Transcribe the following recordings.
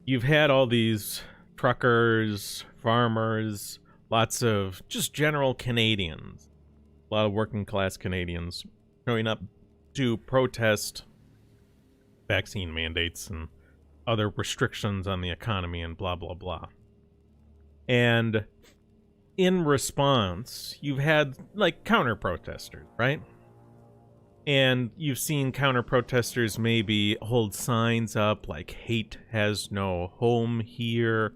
you've had all these truckers, farmers, lots of just general Canadians, a lot of working class Canadians showing up to protest vaccine mandates and other restrictions on the economy and blah, blah, blah. And in response, you've had, like, counter-protesters, right? And you've seen counter-protesters maybe hold signs up like, hate has no home here.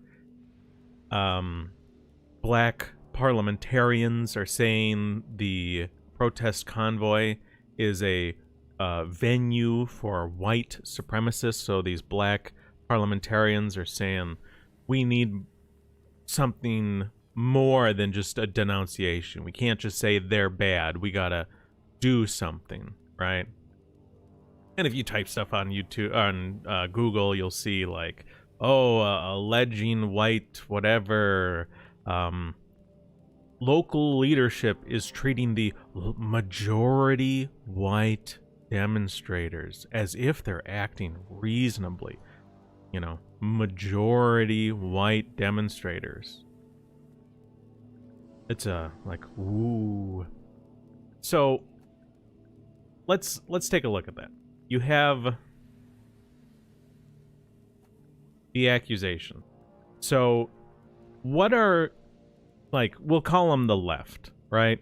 Black parliamentarians are saying the protest convoy is a venue for white supremacists. So these black parliamentarians are saying we need something more than just a denunciation. We can't just say they're bad. We gotta do something, right? And if you type stuff on YouTube, on Google, you'll see like, oh, alleging white whatever. Local leadership is treating the majority white demonstrators as if they're acting reasonably. You know, majority white demonstrators. It's like, ooh. So let's take a look at that. You have the accusation. So what are, like, we'll call them the left, right?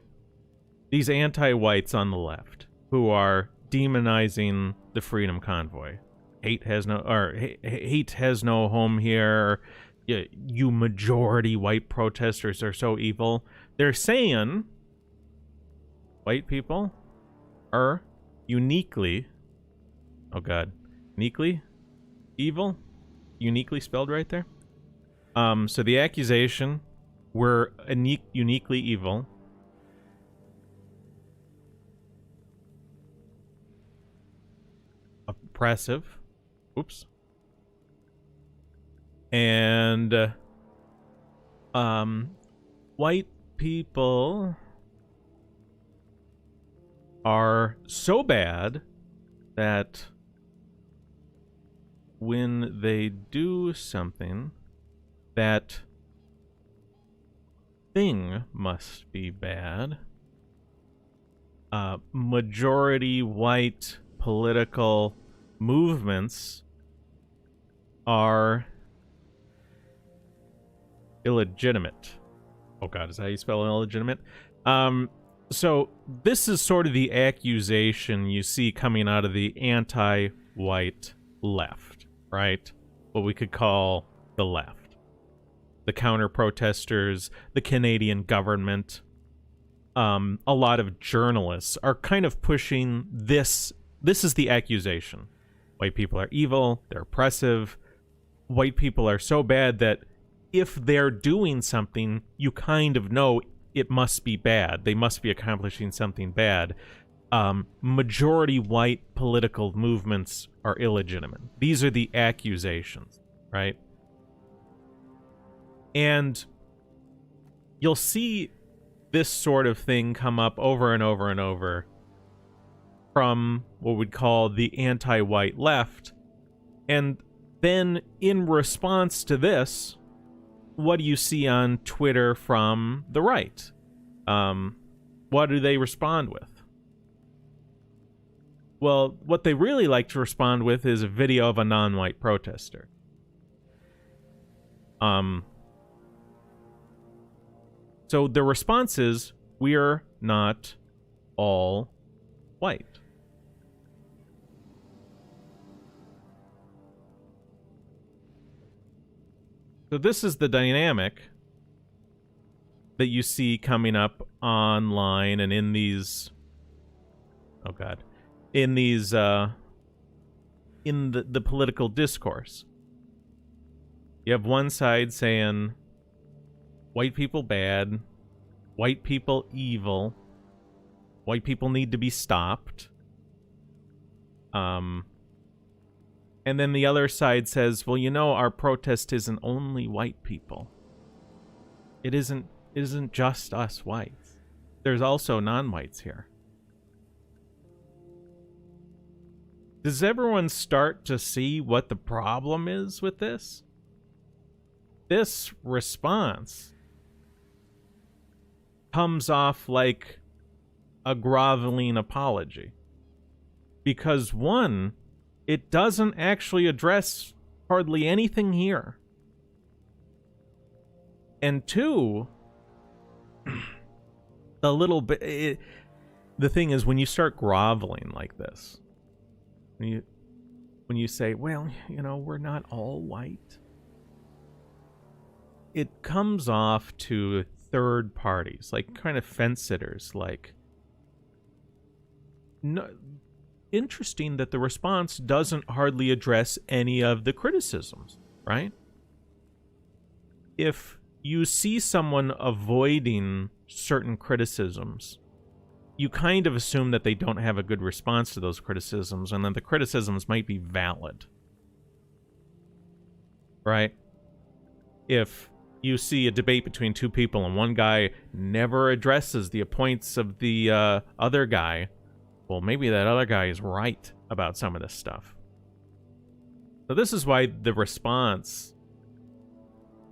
These anti-whites on the left who are demonizing the Freedom Convoy. Hate has no home here. You majority white protesters are so evil. They're saying white people are uniquely, oh god, uniquely evil? Uniquely spelled right there? So the accusation, we're uniquely evil. Oppressive. Oops. And white people are so bad that when they do something, that thing must be bad. Majority white political movements are illegitimate. Oh god, is that how you spell illegitimate? So this is sort of the accusation you see coming out of the anti-white left, right? What we could call the left. The counter-protesters, the Canadian government, a lot of journalists are kind of pushing this. This is the accusation. White people are evil, they're oppressive. White people are so bad that if they're doing something, you kind of know it must be bad. They must be accomplishing something bad. Majority white political movements are illegitimate. These are the accusations, right? And you'll see this sort of thing come up over and over and over from what we'd call the anti-white left. And then in response to this, what do you see on Twitter from the right? What do they respond with? Well, what they really like to respond with is a video of a non-white protester. So the response is, we're not all white. So this is the dynamic that you see coming up online and in these, oh god, in these, in the political discourse. You have one side saying, white people bad, white people evil, white people need to be stopped. And then the other side says, well, you know, our protest isn't only white people. It isn't just us whites. There's also non-whites here. Does everyone start to see what the problem is with this? this response comes off like a groveling apology. Because one, it doesn't actually address hardly anything here. And two, the thing is, when you start groveling like this, when you say, well, we're not all white, it comes off to third parties, like kind of fence sitters, like, no, interesting that the response doesn't hardly address any of the criticisms, right? If you see someone avoiding certain criticisms, you kind of assume that they don't have a good response to those criticisms, and that the criticisms might be valid, right? If you see a debate between two people and one guy never addresses the points of the other guy, well, maybe that other guy is right about some of this stuff. So this is why the response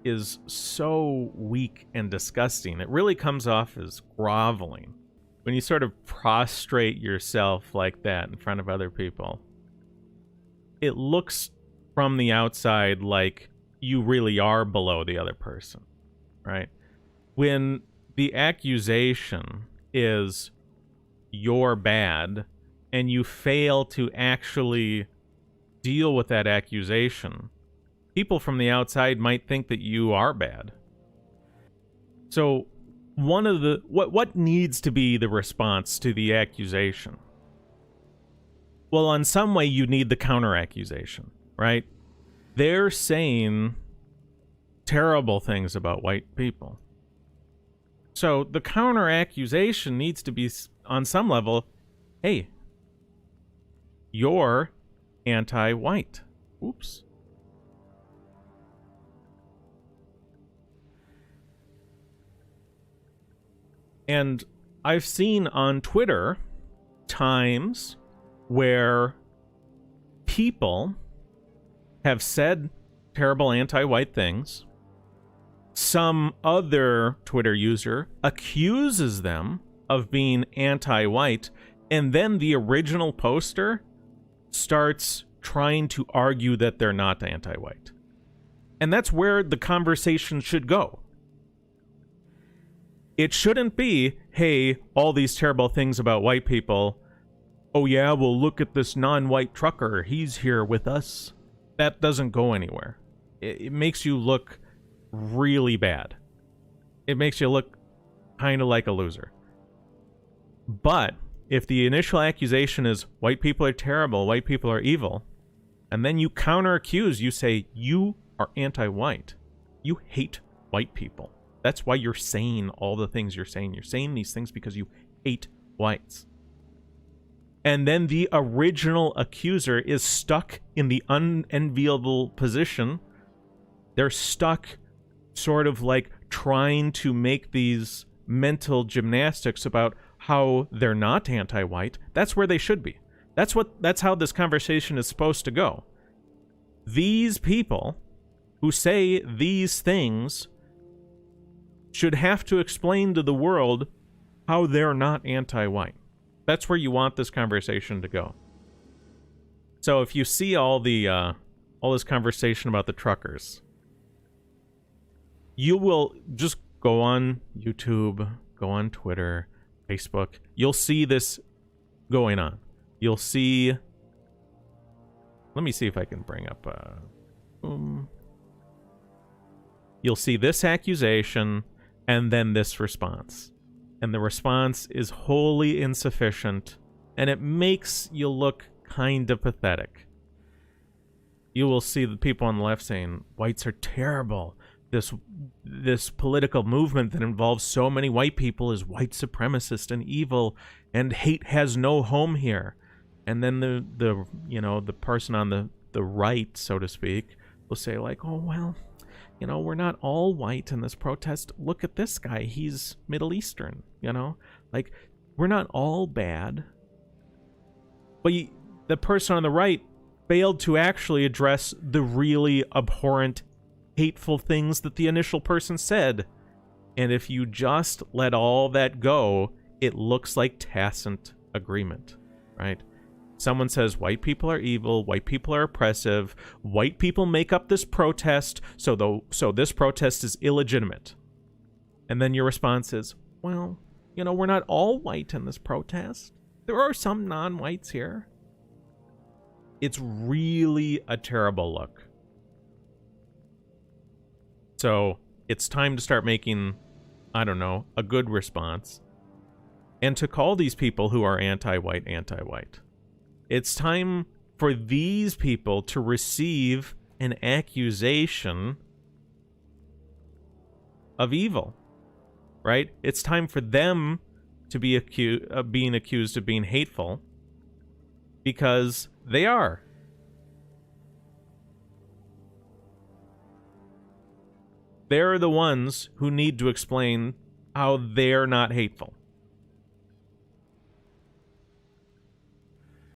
is so weak and disgusting. It really comes off as groveling. When you sort of prostrate yourself like that in front of other people, it looks from the outside like you really are below the other person, right? When the accusation is you're bad, and you fail to actually deal with that accusation, people from the outside might think that you are bad. So one of the what needs to be the response to the accusation? Well, in some way you need the counter accusation, right? They're saying terrible things about white people. So the counter accusation needs to be, on some level, hey, you're anti-white. Oops. And I've seen on Twitter times where people have said terrible anti-white things. Some other Twitter user accuses them of being anti-white, and then the original poster starts trying to argue that they're not anti-white. And that's where the conversation should go. It shouldn't be, hey, all these terrible things about white people. Oh yeah, well, look at this non-white trucker. He's here with us. That doesn't go anywhere. It makes you look really bad. It makes you look kind of like a loser. But if the initial accusation is white people are terrible, white people are evil, and then you counter-accuse, you say you are anti-white. You hate white people. That's why you're saying all the things you're saying. You're saying these things because you hate whites. And then the original accuser is stuck in the unenviable position. They're stuck sort of like trying to make these mental gymnastics about how they're not anti-white. That's where they should be. That's how this conversation is supposed to go. These people who say these things should have to explain to the world how they're not anti-white. That's where you want this conversation to go. So if you see all this conversation about the truckers, you will just go on YouTube, go on Twitter, Facebook. You'll see this going on. You'll see... Let me see if I can bring up... You'll see this accusation and then this response. And the response is wholly insufficient, and it makes you look kind of pathetic. You will see the people on the left saying, whites are terrible. This political movement that involves so many white people is white supremacist and evil, and hate has no home here. And then the person on the right, so to speak, will say like, oh, well, we're not all white in this protest. Look at this guy. He's Middle Eastern, Like, we're not all bad. But the person on the right failed to actually address the really abhorrent hateful things that the initial person said. And if you just let all that go, it looks like tacit agreement, right? Someone says white people are evil, white people are oppressive, white people make up this protest, so this protest is illegitimate. And then your response is, well, you know, we're not all white in this protest. There are some non-whites here. It's really a terrible look. So it's time to start making, I don't know, a good response. And to call these people who are anti-white, anti-white. It's time for these people to receive an accusation of evil, right? It's time for them to be being accused of being hateful, because they are. They're the ones who need to explain how they're not hateful.